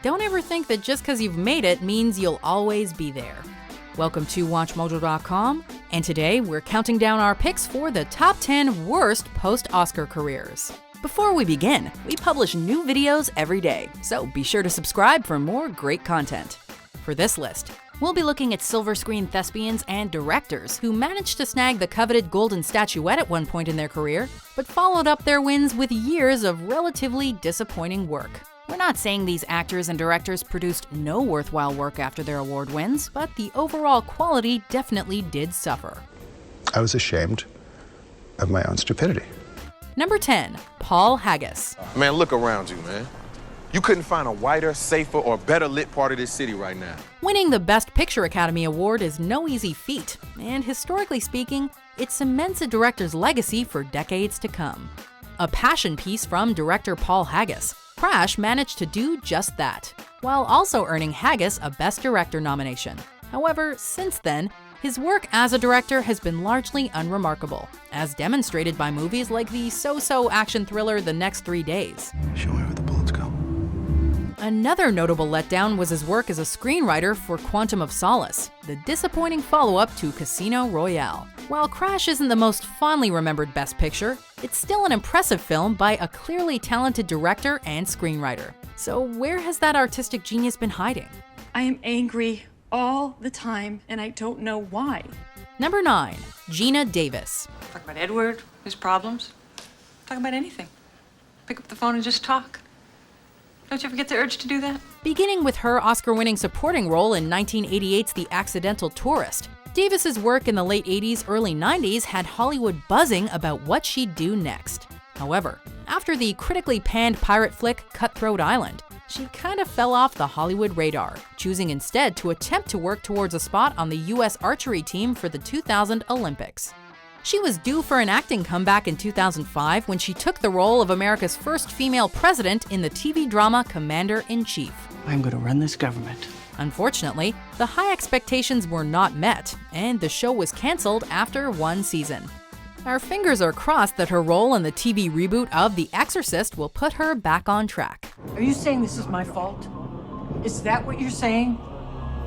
don't ever think that just because you've made it means you'll always be there. Welcome to WatchMojo.com, and today we're counting down our picks for the top 10 worst post-Oscar careers. Before we begin, we publish new videos every day, so be sure to subscribe for more great content. For this list, we'll be looking at silver screen thespians and directors who managed to snag the coveted golden statuette at one point in their career, but followed up their wins with years of relatively disappointing work. We're not saying these actors and directors produced no worthwhile work after their award wins, but the overall quality definitely did suffer. I was ashamed of my own stupidity. Number 10, Paul Haggis. Man, look around you, man. You couldn't find a whiter, safer, or better lit part of this city right now. Winning the Best Picture Academy Award is no easy feat, and historically speaking, it cements a director's legacy for decades to come. A passion piece from director Paul Haggis, Crash managed to do just that, while also earning Haggis a Best Director nomination. However, since then, his work as a director has been largely unremarkable, as demonstrated by movies like the so-so action thriller The Next 3 Days. Show me where the bullets go. Another notable letdown was his work as a screenwriter for Quantum of Solace, the disappointing follow-up to Casino Royale. While Crash isn't the most fondly remembered Best Picture, it's still an impressive film by a clearly talented director and screenwriter. So where has that artistic genius been hiding? I am angry all the time, and I don't know why. Number 9, Geena Davis. Talk about Edward, his problems. Talk about anything. Pick up the phone and just talk. Don't you ever get the urge to do that? Beginning with her Oscar-winning supporting role in 1988's The Accidental Tourist, Davis's work in the late 80s, early 90s had Hollywood buzzing about what she'd do next. However, after the critically panned pirate flick Cutthroat Island, she kind of fell off the Hollywood radar, choosing instead to attempt to work towards a spot on the US archery team for the 2000 Olympics. She was due for an acting comeback in 2005 when she took the role of America's first female president in the TV drama Commander-in-Chief. I'm going to run this government. Unfortunately, the high expectations were not met, and the show was canceled after one season. Our fingers are crossed that her role in the TV reboot of The Exorcist will put her back on track. Are you saying this is my fault? Is that what you're saying?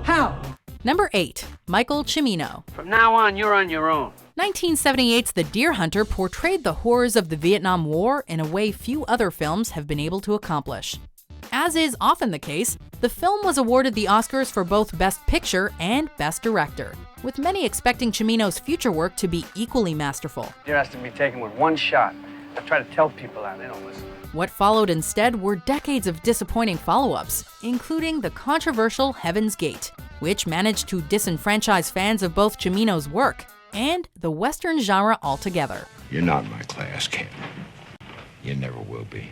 How? Number 8, Michael Cimino. From now on, you're on your own. 1978's The Deer Hunter portrayed the horrors of the Vietnam War in a way few other films have been able to accomplish. As is often the case, the film was awarded the Oscars for both Best Picture and Best Director, with many expecting Cimino's future work to be equally masterful. Deer has to be taken with one shot. I try to tell people that, they don't listen. What followed instead were decades of disappointing follow-ups, including the controversial Heaven's Gate, which managed to disenfranchise fans of both Cimino's work and the Western genre altogether. You're not my class, kid. You never will be.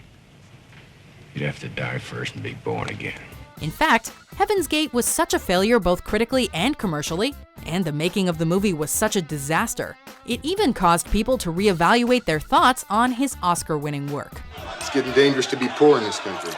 You'd have to die first and be born again. In fact, Heaven's Gate was such a failure both critically and commercially, and the making of the movie was such a disaster, it even caused people to reevaluate their thoughts on his Oscar-winning work. It's getting dangerous to be poor in this country,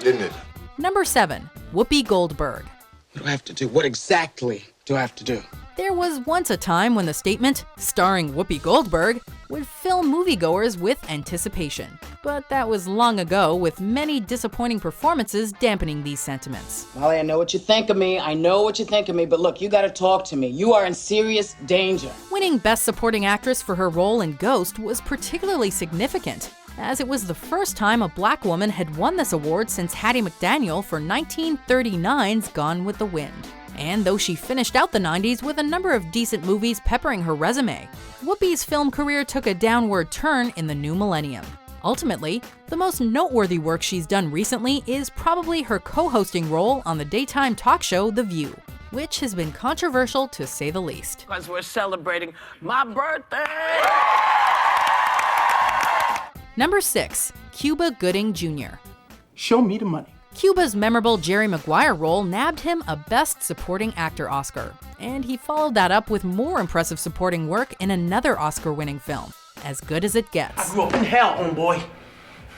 isn't it? Number 7, Whoopi Goldberg. What do I have to do? What exactly do I have to do? There was once a time when the statement, starring Whoopi Goldberg, would fill moviegoers with anticipation. But that was long ago, with many disappointing performances dampening these sentiments. Molly, I know what you think of me. I know what you think of me, but look, you gotta talk to me. You are in serious danger. Winning Best Supporting Actress for her role in Ghost was particularly significant, as it was the first time a black woman had won this award since Hattie McDaniel for 1939's Gone with the Wind. And though she finished out the 90s with a number of decent movies peppering her resume, Whoopi's film career took a downward turn in the new millennium. Ultimately, the most noteworthy work she's done recently is probably her co-hosting role on the daytime talk show The View, which has been controversial to say the least. Because we're celebrating my birthday! Number 6, Cuba Gooding Jr. Show me the money. Cuba's memorable Jerry Maguire role nabbed him a Best Supporting Actor Oscar, and he followed that up with more impressive supporting work in another Oscar-winning film, As Good as It Gets. I grew up in hell, homeboy.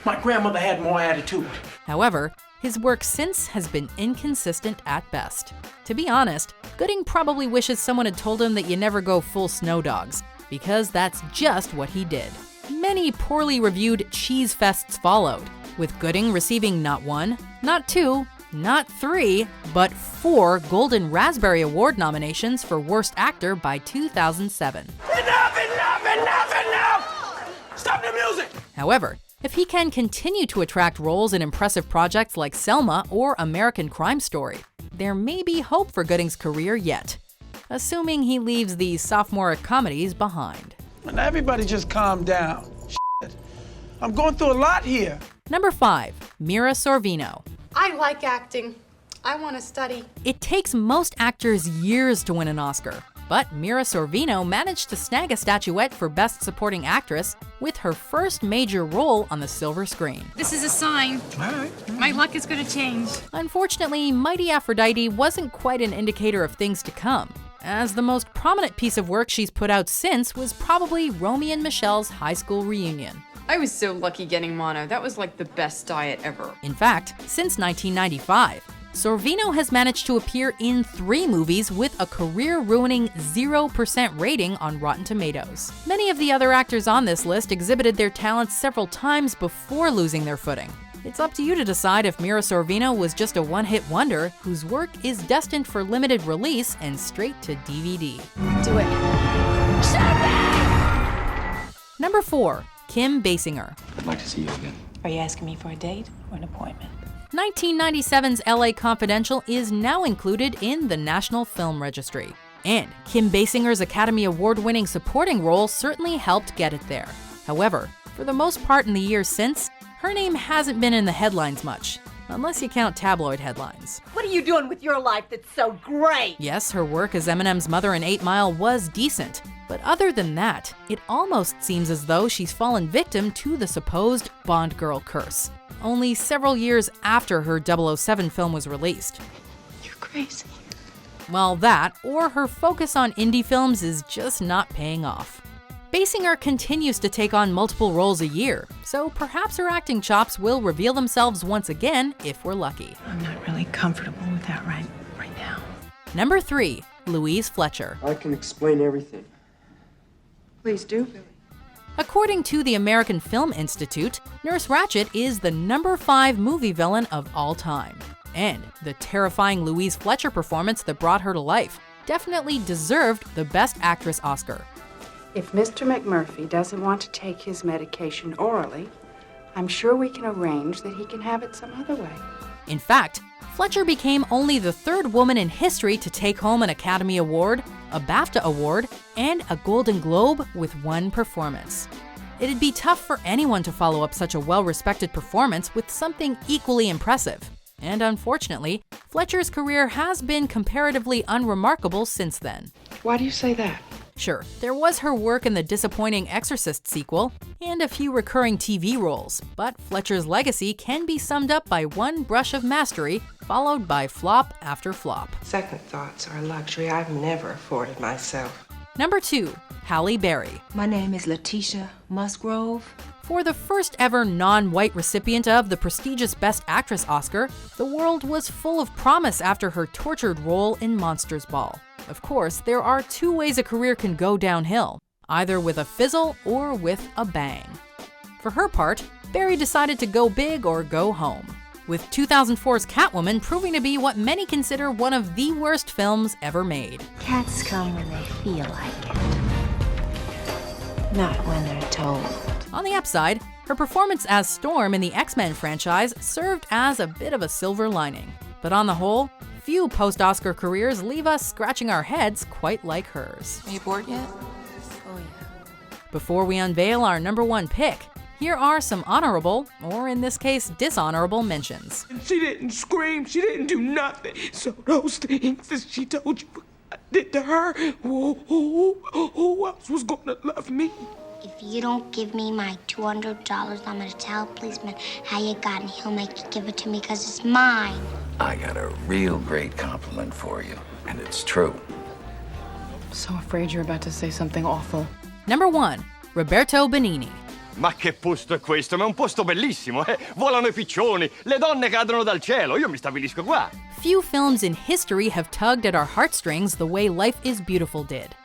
My grandmother had more attitude. However, his work since has been inconsistent at best. To be honest, Gooding probably wishes someone had told him that you never go full Snow Dogs, because that's just what he did. Many poorly reviewed cheese fests followed, with Gooding receiving not 1, not 2, not 3, but 4 Golden Raspberry Award nominations for Worst Actor by 2007. Enough! Stop the music! However, if he can continue to attract roles in impressive projects like Selma or American Crime Story, there may be hope for Gooding's career yet, assuming he leaves the sophomoric comedies behind. And everybody just calm down. Shit. I'm going through a lot here. Number 5, Mira Sorvino. I like acting. I want to study. It takes most actors years to win an Oscar, but Mira Sorvino managed to snag a statuette for Best Supporting Actress with her first major role on the silver screen. This is a sign. All right. My luck is going to change. Unfortunately, Mighty Aphrodite wasn't quite an indicator of things to come, as the most prominent piece of work she's put out since was probably Romy and Michelle's high school reunion. I was so lucky getting mono. That was like the best diet ever. In fact, since 1995, Sorvino has managed to appear in 3 movies with a career-ruining 0% rating on Rotten Tomatoes. Many of the other actors on this list exhibited their talents several times before losing their footing. It's up to you to decide if Mira Sorvino was just a one-hit wonder whose work is destined for limited release and straight to DVD. Do it. Shoot me! Number 4, Kim Basinger. I'd like to see you again. Are you asking me for a date or an appointment? 1997's LA Confidential is now included in the National Film Registry, and Kim Basinger's Academy Award-winning supporting role certainly helped get it there. However, for the most part in the years since, her name hasn't been in the headlines much, unless you count tabloid headlines. What are you doing with your life that's so great? Yes, her work as Eminem's mother in 8 Mile was decent, but other than that, it almost seems as though she's fallen victim to the supposed Bond girl curse, only several years after her 007 film was released. You're crazy. Well, that, or her focus on indie films is just not paying off. Basinger continues to take on multiple roles a year, so perhaps her acting chops will reveal themselves once again if we're lucky. I'm not really comfortable with that right now. Number 3, Louise Fletcher. I can explain everything. Please do, Billy. According to the American Film Institute, Nurse Ratched is the number 5 movie villain of all time. And the terrifying Louise Fletcher performance that brought her to life definitely deserved the Best Actress Oscar. If Mr. McMurphy doesn't want to take his medication orally, I'm sure we can arrange that he can have it some other way. In fact, Fletcher became only the 3rd woman in history to take home an Academy Award, a BAFTA Award, and a Golden Globe with one performance. It'd be tough for anyone to follow up such a well-respected performance with something equally impressive. And unfortunately, Fletcher's career has been comparatively unremarkable since then. Why do you say that? Sure, there was her work in the disappointing Exorcist sequel and a few recurring TV roles, but Fletcher's legacy can be summed up by one brush of mastery, followed by flop after flop. Second thoughts are a luxury I've never afforded myself. Number 2, Halle Berry. My name is Letitia Musgrove. For the first ever non-white recipient of the prestigious Best Actress Oscar, the world was full of promise after her tortured role in Monsters Ball. Of course, there are 2 ways a career can go downhill, either with a fizzle or with a bang. For her part, Berry decided to go big or go home, with 2004's Catwoman proving to be what many consider one of the worst films ever made. Cats come when they feel like it, not when they're told. On the upside, her performance as Storm in the X-Men franchise served as a bit of a silver lining. But on the whole, few post-Oscar careers leave us scratching our heads quite like hers. Are you bored yet? Oh yeah. Before we unveil our number 1 pick, here are some honorable, or in this case, dishonorable mentions. She didn't scream. She didn't do nothing. So those things that she told you I did to her, who else was gonna love me? If you don't give me my $200, I'm gonna tell a policeman how you got it, and he'll make you give it to me because it's mine. I got a real great compliment for you, and it's true. I'm so afraid you're about to say something awful. Number 1, Alberto Benigni. Ma che posto è questo? Ma è un posto bellissimo, eh? Volano I piccioni, le donne cadono dal cielo, io mi stabilisco qua. Few films in history have tugged at our heartstrings the way Life is Beautiful did.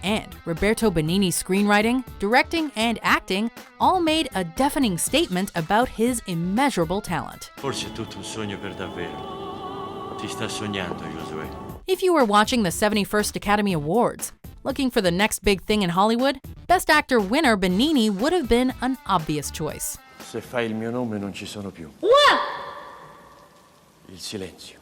And Alberto Benigni's screenwriting, directing, and acting all made a deafening statement about his immeasurable talent. Forse è tutto un sogno per davvero. Ti sta sognando, Josué. If you were watching the 71st Academy Awards, looking for the next big thing in Hollywood, Best Actor winner Benigni would have been an obvious choice. Se fai il mio nome non ci sono più. What? Il silenzio.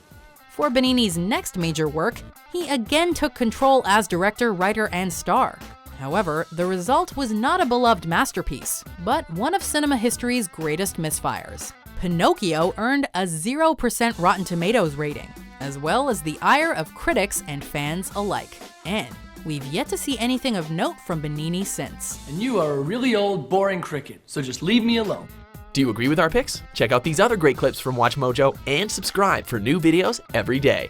For Benigni's next major work, he again took control as director, writer, and star. However, the result was not a beloved masterpiece, but one of cinema history's greatest misfires. Pinocchio earned a 0% Rotten Tomatoes rating, as well as the ire of critics and fans alike. And we've yet to see anything of note from Benigni since. And you are a really old, boring cricket, so just leave me alone. Do you agree with our picks? Check out these other great clips from WatchMojo and subscribe for new videos every day.